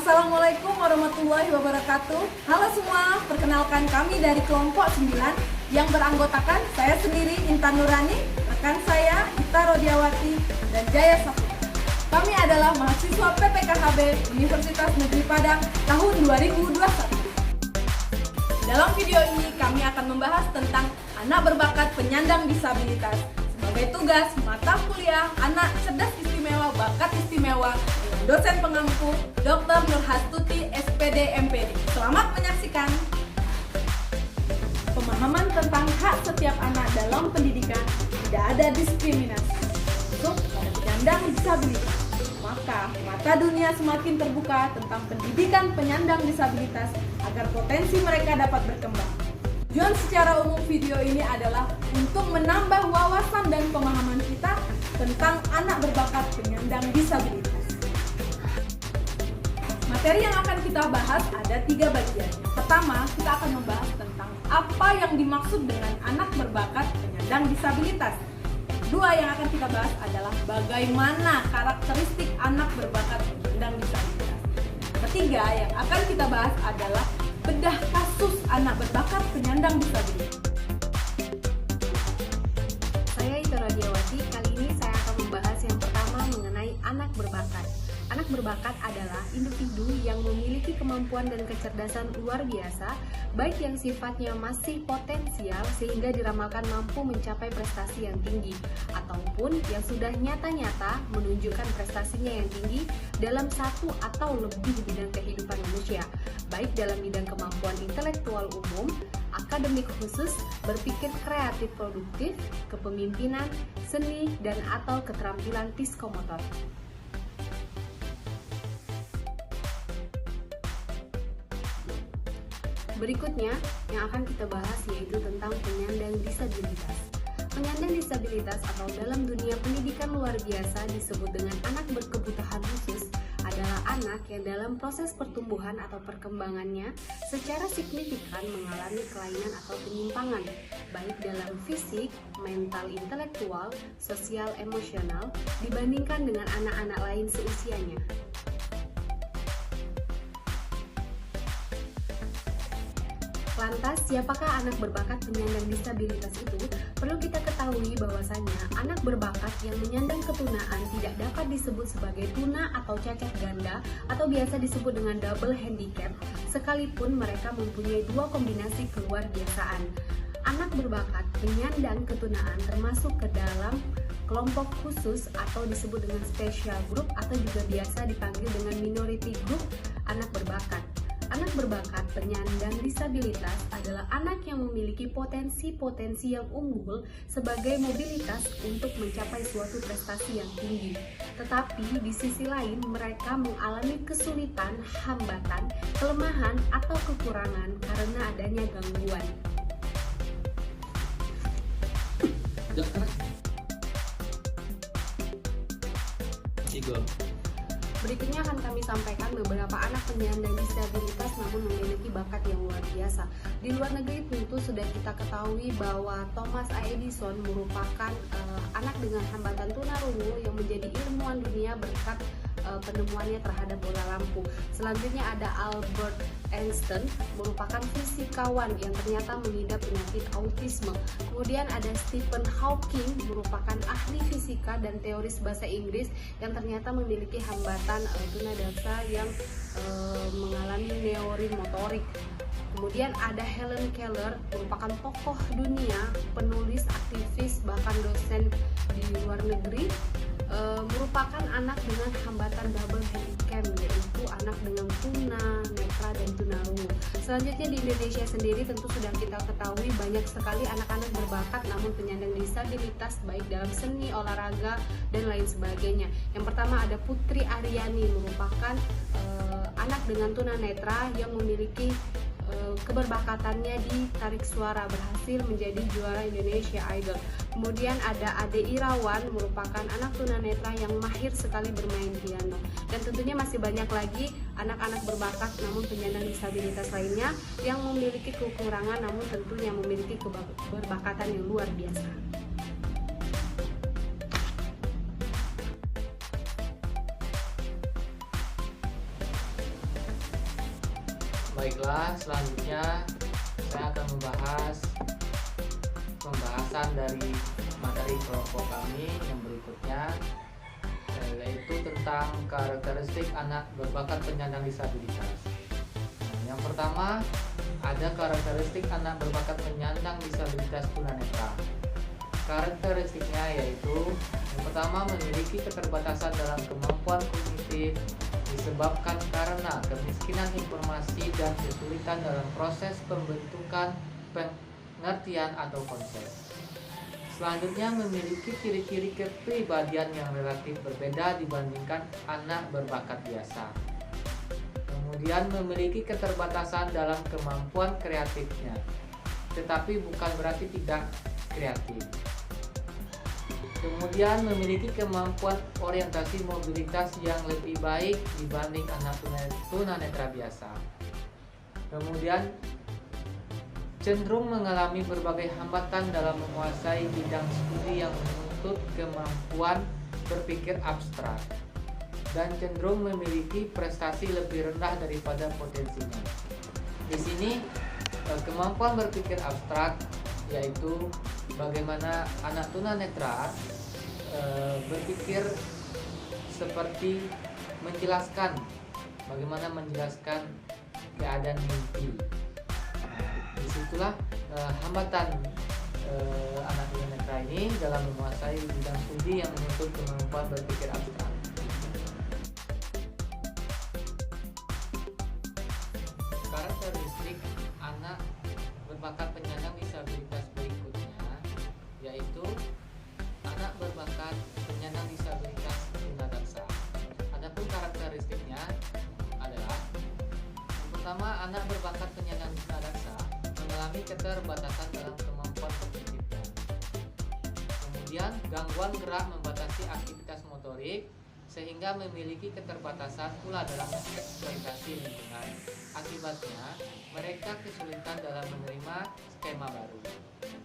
Assalamualaikum warahmatullahi wabarakatuh. Halo semua, perkenalkan kami dari kelompok 9 yang beranggotakan saya sendiri Intan Nurani, rekan saya Ita Rodiawati dan Jaya Saputra. Kami adalah mahasiswa PPKHB Universitas Negeri Padang tahun 2021. Dalam video ini kami akan membahas tentang anak berbakat penyandang disabilitas. Sebagai tugas mata kuliah anak cerdas istimewa bakat istimewa dengan dosen pengampu Dr. Nurhastuti SPD MPD. Selamat menyaksikan. Pemahaman tentang hak setiap anak dalam pendidikan, tidak ada diskriminasi untuk penyandang disabilitas. Maka mata dunia semakin terbuka tentang pendidikan penyandang disabilitas agar potensi mereka dapat berkembang. Tujuan secara umum video ini adalah untuk menambah wawasan dan pemahaman kita tentang anak berbakat penyandang disabilitas. Materi yang akan kita bahas ada 3 bagian. Pertama, kita akan membahas tentang apa yang dimaksud dengan anak berbakat penyandang disabilitas. Kedua yang akan kita bahas adalah bagaimana karakteristik anak berbakat penyandang disabilitas. Ketiga yang akan kita bahas adalah bedah kasus anak berbakat penyandang disabilitas. Saya Ita Rodiawati. Kali ini saya akan membahas yang pertama mengenai anak berbakat. Anak berbakat adalah individu yang memiliki kemampuan dan kecerdasan luar biasa, baik yang sifatnya masih potensial sehingga diramalkan mampu mencapai prestasi yang tinggi, ataupun yang sudah nyata-nyata menunjukkan prestasinya yang tinggi dalam satu atau lebih bidang kehidupan manusia, baik dalam bidang kemampuan intelektual umum, akademik khusus, berpikir kreatif produktif, kepemimpinan, seni, dan atau keterampilan psikomotor. Berikutnya yang akan kita bahas yaitu tentang penyandang disabilitas. Penyandang disabilitas atau dalam dunia pendidikan luar biasa disebut dengan anak berkebutuhan khusus adalah anak yang dalam proses pertumbuhan atau perkembangannya secara signifikan mengalami kelainan atau penyimpangan baik dalam fisik, mental, intelektual, sosial, emosional dibandingkan dengan anak-anak lain seusianya. Lantas, siapakah anak berbakat penyandang disabilitas itu? Perlu kita ketahui bahwasanya anak berbakat yang menyandang ketunaan tidak dapat disebut sebagai tuna atau cacat ganda atau biasa disebut dengan double handicap, sekalipun mereka mempunyai 2 kombinasi keluarbiasaan. Anak berbakat penyandang ketunaan termasuk ke dalam kelompok khusus atau disebut dengan special group atau juga biasa dipanggil dengan minority group anak berbakat. Anak berbakat penyandang disabilitas adalah anak yang memiliki potensi-potensi yang unggul sebagai mobilitas untuk mencapai suatu prestasi yang tinggi. Tetapi di sisi lain mereka mengalami kesulitan, hambatan, kelemahan, atau kekurangan karena adanya gangguan. Berikutnya akan kami sampaikan beberapa anak penyandang disabilitas namun memiliki bakat yang luar biasa. Di luar negeri tentu sudah kita ketahui bahwa Thomas A. Edison merupakan anak dengan hambatan tunarungu yang menjadi ilmuwan dunia berkat penemuannya terhadap bola lampu. Selanjutnya ada Albert Einstein, merupakan fisikawan yang ternyata mengidap penyakit autisme. Kemudian ada Stephen Hawking, merupakan ahli fisika dan teoris bahasa Inggris yang ternyata memiliki hambatan tunadaksa yang mengalami neorin motorik. Kemudian ada Helen Keller, merupakan tokoh dunia, penulis, aktivis, bahkan dosen di luar negeri, merupakan anak dengan hambatan double handicap, yaitu anak dengan tuna, netra, dan tunarungu. Selanjutnya di Indonesia sendiri tentu sudah kita ketahui banyak sekali anak-anak berbakat namun penyandang disabilitas baik dalam seni, olahraga, dan lain sebagainya. Yang pertama ada Putri Aryani, merupakan anak dengan tunanetra yang memiliki keberbakatannya di tarik suara, berhasil menjadi juara Indonesia Idol. Kemudian ada Ade Irawan, merupakan anak tunanetra yang mahir sekali bermain piano. Dan tentunya masih banyak lagi anak-anak berbakat namun penyandang disabilitas lainnya yang memiliki kekurangan namun tentunya memiliki keberbakatan yang luar biasa. Baiklah, selanjutnya saya akan membahas pembahasan dari materi kelompok kami yang berikutnya, yaitu tentang karakteristik anak berbakat penyandang disabilitas. Yang pertama, ada karakteristik anak berbakat penyandang disabilitas tunanetra. Karakteristiknya yaitu yang pertama, memiliki keterbatasan dalam kemampuan kognitif disebabkan karena kemiskinan informasi dan kesulitan dalam proses pembentukan pengertian atau konsep. Selanjutnya, memiliki ciri-ciri kepribadian yang relatif berbeda dibandingkan anak berbakat biasa. Kemudian, memiliki keterbatasan dalam kemampuan kreatifnya, tetapi bukan berarti tidak kreatif. Kemudian, memiliki kemampuan orientasi mobilitas yang lebih baik dibanding anak tunanetra biasa. Kemudian, cenderung mengalami berbagai hambatan dalam menguasai bidang studi yang menuntut kemampuan berpikir abstrak, dan cenderung memiliki prestasi lebih rendah daripada potensinya. Di sini, kemampuan berpikir abstrak yaitu bagaimana anak tunanetra berpikir seperti bagaimana menjelaskan keadaan mimpi. Disitulah hambatan anak tunanetra ini dalam menguasai bidang studi yang menuntut kemampuan berpikir abstrak. Karakteristik anak berbakat penyandang disabilitas berikutnya yaitu anak berbakat penyandang disabilitas tunadaksa. Adapun karakteristiknya adalah yang pertama, anak berbakat penyandang tunadaksa mengalami keterbatasan dalam kemampuan kognitifnya. Kemudian, gangguan gerak membatasi aktivitas motorik sehingga memiliki keterbatasan pula dalam eksploitasi lingkungan. Akibatnya, mereka kesulitan dalam menerima skema baru.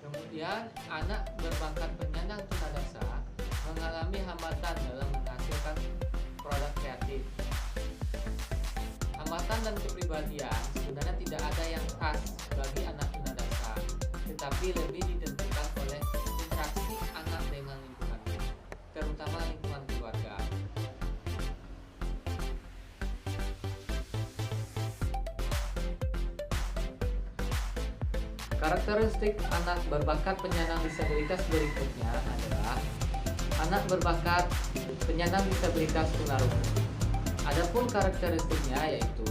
Kemudian, anak berbakat penyandang tunadaksa mengalami hambatan dalam menghasilkan produk kreatif. Hambatan dan kepribadian sebenarnya tidak ada yang khas bagi anak tunadaksa, tetapi lebih ditentukan oleh interaksi anak dengan lingkungannya, terutama lingkungan keluarga. Karakteristik anak berbakat penyandang disabilitas berikutnya adalah anak berbakat penyandang disabilitas tunarungu. Adapun karakteristiknya yaitu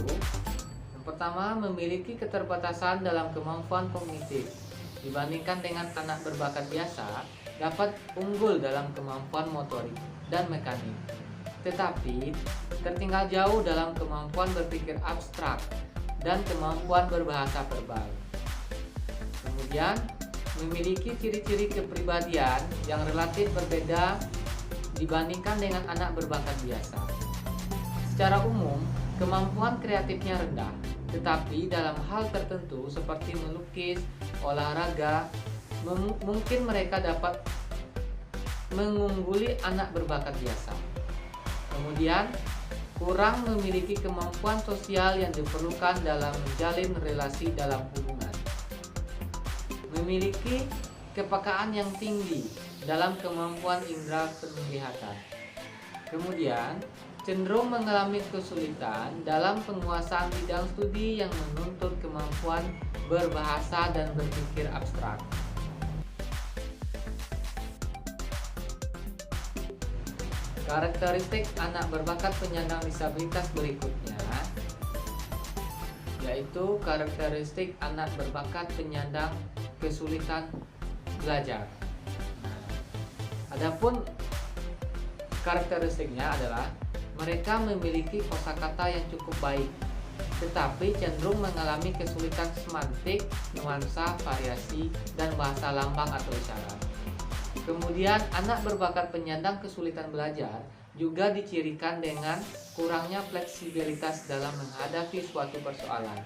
yang pertama, memiliki keterbatasan dalam kemampuan kognitif. Dibandingkan dengan anak berbakat biasa, dapat unggul dalam kemampuan motorik dan mekanik, tetapi tertinggal jauh dalam kemampuan berpikir abstrak dan kemampuan berbahasa verbal. Kemudian, memiliki ciri-ciri kepribadian yang relatif berbeda dibandingkan dengan anak berbakat biasa. Secara umum, kemampuan kreatifnya rendah, tetapi dalam hal tertentu seperti melukis, olahraga, mungkin mereka dapat mengungguli anak berbakat biasa. Kemudian, kurang memiliki kemampuan sosial yang diperlukan dalam menjalin relasi dalam hubungan. Memiliki kepekaan yang tinggi dalam kemampuan indera penglihatan. Kemudian, cenderung mengalami kesulitan dalam penguasaan bidang studi yang menuntut kemampuan berbahasa dan berpikir abstrak. Karakteristik anak berbakat penyandang disabilitas berikutnya yaitu karakteristik anak berbakat penyandang kesulitan belajar. Adapun karakteristiknya adalah mereka memiliki kosakata yang cukup baik, tetapi cenderung mengalami kesulitan semantik, nuansa, variasi, dan bahasa lambang atau isyarat. Kemudian, anak berbakat penyandang kesulitan belajar juga dicirikan dengan kurangnya fleksibilitas dalam menghadapi suatu persoalan.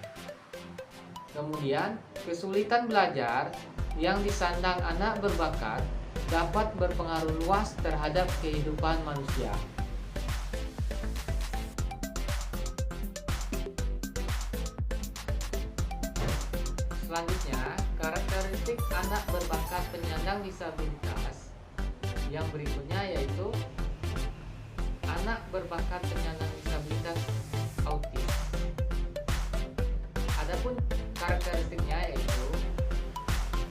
Kemudian, kesulitan belajar yang disandang anak berbakat dapat berpengaruh luas terhadap kehidupan manusia. Selanjutnya, karakteristik anak berbakat penyandang disabilitas yang berikutnya yaitu anak berbakat penyandang disabilitas autis. Adapun karakteristiknya yaitu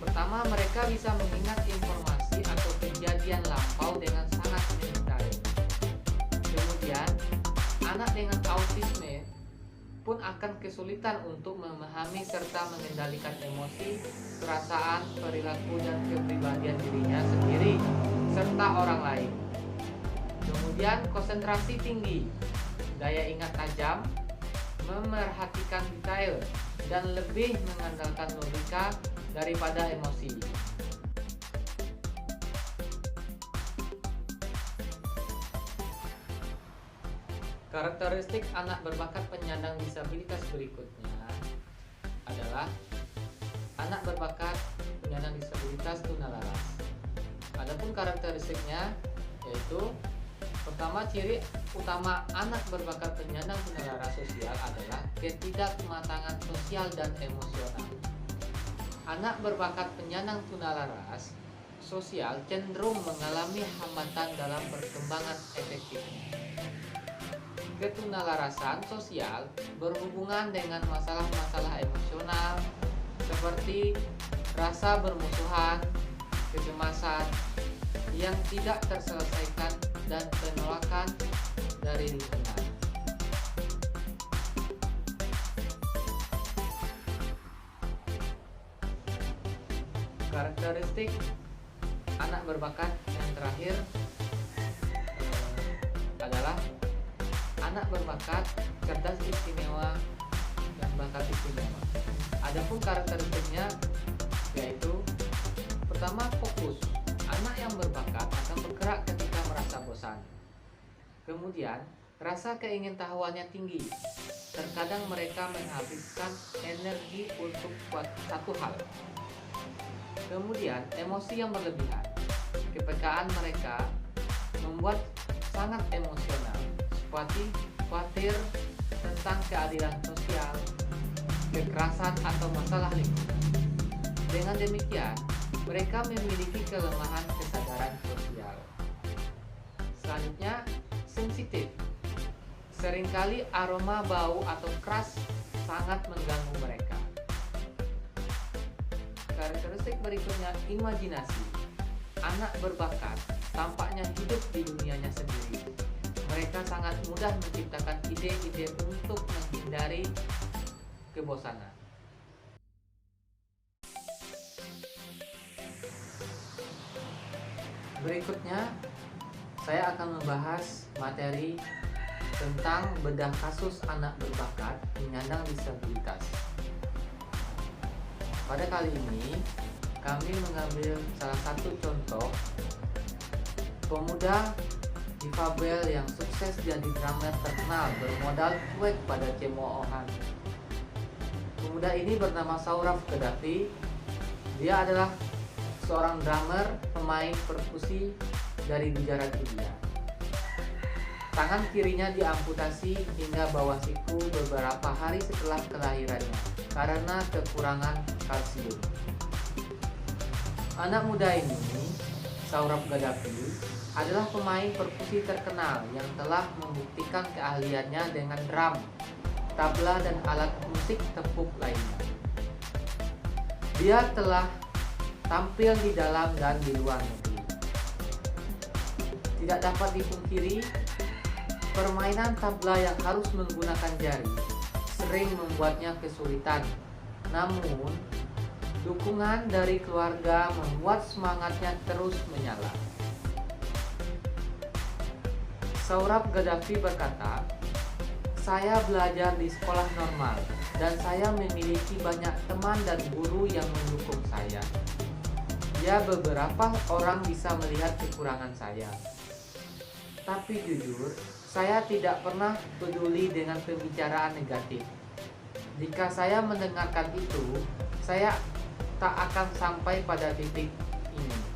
pertama, mereka bisa mengingat informasi atau kejadian lampau dengan sangat mendetail. Kemudian, anak dengan autisme pun akan kesulitan untuk memahami serta mengendalikan emosi, perasaan, perilaku, dan kepribadian dirinya sendiri serta orang lain. Kemudian konsentrasi tinggi, daya ingat tajam, memerhatikan detail, dan lebih mengandalkan logika daripada emosi. Karakteristik anak berbakat penyandang disabilitas berikutnya adalah anak berbakat penyandang disabilitas tunalaras. Adapun karakteristiknya yaitu pertama, ciri utama anak berbakat penyandang tunalaras sosial adalah ketidakmatangan sosial dan emosional. Anak berbakat penyandang tunalaras sosial cenderung mengalami hambatan dalam perkembangan efektifnya. Ketunalarasan sosial berhubungan dengan masalah-masalah emosional seperti rasa bermusuhan, kecemasan yang tidak terselesaikan, dan penolakan dari lingkungan. Karakteristik anak berbakat yang terakhir adalah anak berbakat cerdas istimewa dan bakat istimewa. Adapun karakteristiknya yaitu pertama, fokus. Anak yang berbakat akan bergerak ketika merasa bosan. Kemudian, rasa keingintahuannya tinggi. Terkadang mereka menghabiskan energi untuk satu hal. Kemudian, emosi yang berlebihan. Kepekaan mereka membuat sangat emosional, seperti khawatir tentang keadilan sosial, kekerasan atau masalah lingkungan. Dengan demikian, mereka memiliki kelemahan kesadaran sosial. Selanjutnya, sensitif. Seringkali aroma bau atau keras sangat mengganggu mereka. Karakteristik berikutnya, imajinasi. Anak berbakat tampaknya hidup di dunianya sendiri. Mereka sangat mudah menciptakan ide-ide untuk menghindari kebosanan. Berikutnya, saya akan membahas materi tentang bedah kasus anak berbakat penyandang disabilitas. Pada kali ini, kami mengambil salah satu contoh pemuda difabel yang sukses jadi drummer terkenal bermodal cuek pada cemoohan. Pemuda ini bernama Saurabh Gaddafi. Dia adalah seorang drummer, pemain perkusi dari Gujarat, India. Tangan kirinya diamputasi hingga bawah siku beberapa hari setelah kelahirannya karena kekurangan kalsium. Anak muda ini, Saurabh Gaddafi, adalah pemain perkusi terkenal yang telah membuktikan keahliannya dengan drum, tabla, dan alat musik tepuk lainnya. Dia telah tampil di dalam dan di luar negeri. Tidak dapat dipungkiri, permainan tabla yang harus menggunakan jari sering membuatnya kesulitan. Namun, dukungan dari keluarga membuat semangatnya terus menyala. Saurabh Gaddafi berkata, "Saya belajar di sekolah normal dan saya memiliki banyak teman dan guru yang mendukung saya. Ya, beberapa orang bisa melihat kekurangan saya. Tapi jujur, saya tidak pernah peduli dengan pembicaraan negatif. Jika saya mendengarkan itu, saya tak akan sampai pada titik ini."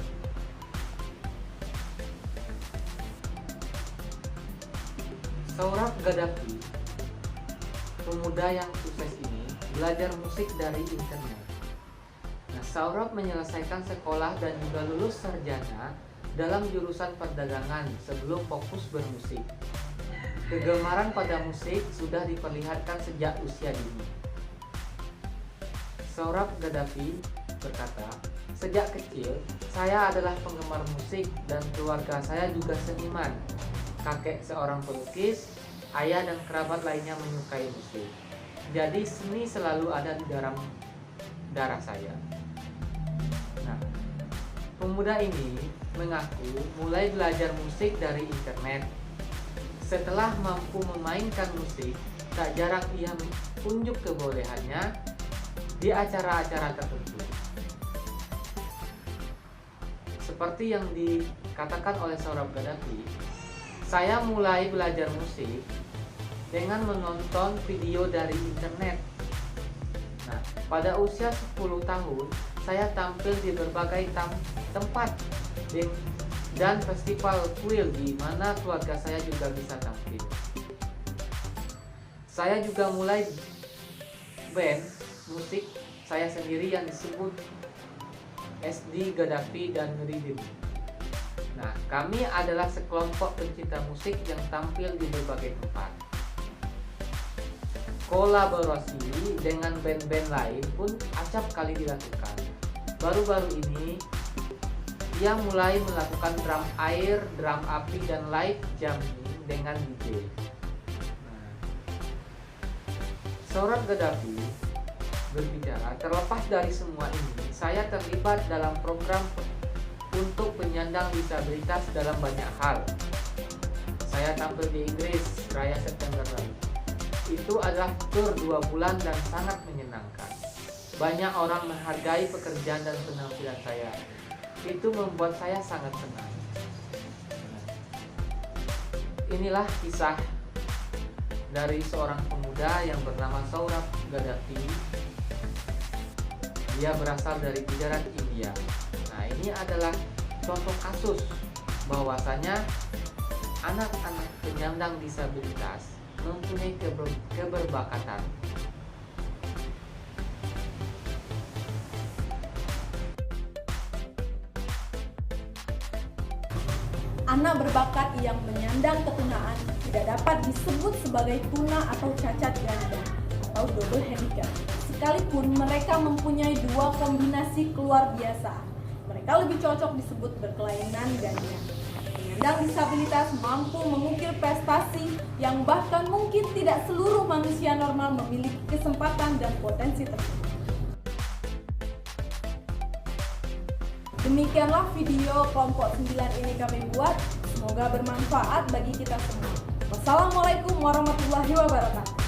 Saurabh Gaddafi, pemuda yang sukses ini, belajar musik dari internet. Saurabh menyelesaikan sekolah dan juga lulus sarjana dalam jurusan perdagangan sebelum fokus bermusik. Kegemaran pada musik sudah diperlihatkan sejak usia dini. Saurabh Gaddafi berkata, "Sejak kecil, saya adalah penggemar musik dan keluarga saya juga seniman. Kakek seorang pelukis, ayah dan kerabat lainnya menyukai musik. Jadi seni selalu ada di dalam darah saya." Nah, pemuda ini mengaku mulai belajar musik dari internet. Setelah mampu memainkan musik, tak jarang ia unjuk kebolehannya di acara-acara tertentu. Seperti yang dikatakan oleh Saurabh Gaddafi, "Saya mulai belajar musik dengan menonton video dari internet. Nah, pada usia 10 tahun, saya tampil di berbagai tempat dan festival kuil di mana keluarga saya juga bisa tampil. Saya juga mulai band musik saya sendiri yang disebut SD Gaddafi dan Rhythm. Nah, kami adalah sekelompok pencinta musik yang tampil di berbagai tempat. Kolaborasi dengan band-band lain pun acap kali dilakukan. Baru-baru ini, ia mulai melakukan drum air, drum api, dan live jamming dengan DJ. Saurabh Gaddafi berbicara, "Terlepas dari semua ini, saya terlibat dalam program untuk penyandang disabilitas dalam banyak hal. Saya tampil di Inggris Raya September lalu. Itu adalah tur 2 bulan dan sangat menyenangkan. Banyak orang menghargai pekerjaan dan penampilan saya. Itu membuat saya sangat senang." Inilah kisah dari seorang pemuda yang bernama Saurabh Gaddafi. Dia berasal dari Gujarat, India. Nah, ini adalah contoh kasus bahwasanya anak-anak penyandang disabilitas mempunyai keberbakatan. Anak berbakat yang menyandang ketunaan tidak dapat disebut sebagai tuna atau cacat ganda atau double handicap. Sekalipun mereka mempunyai 2 kombinasi luar biasa, mereka lebih cocok disebut berkelainan ganda. Penyandang disabilitas mampu mengukir prestasi yang bahkan mungkin tidak seluruh manusia normal memiliki kesempatan dan potensi tersebut. Demikianlah video kelompok 9 ini kami buat. Semoga bermanfaat bagi kita semua. Wassalamualaikum warahmatullahi wabarakatuh.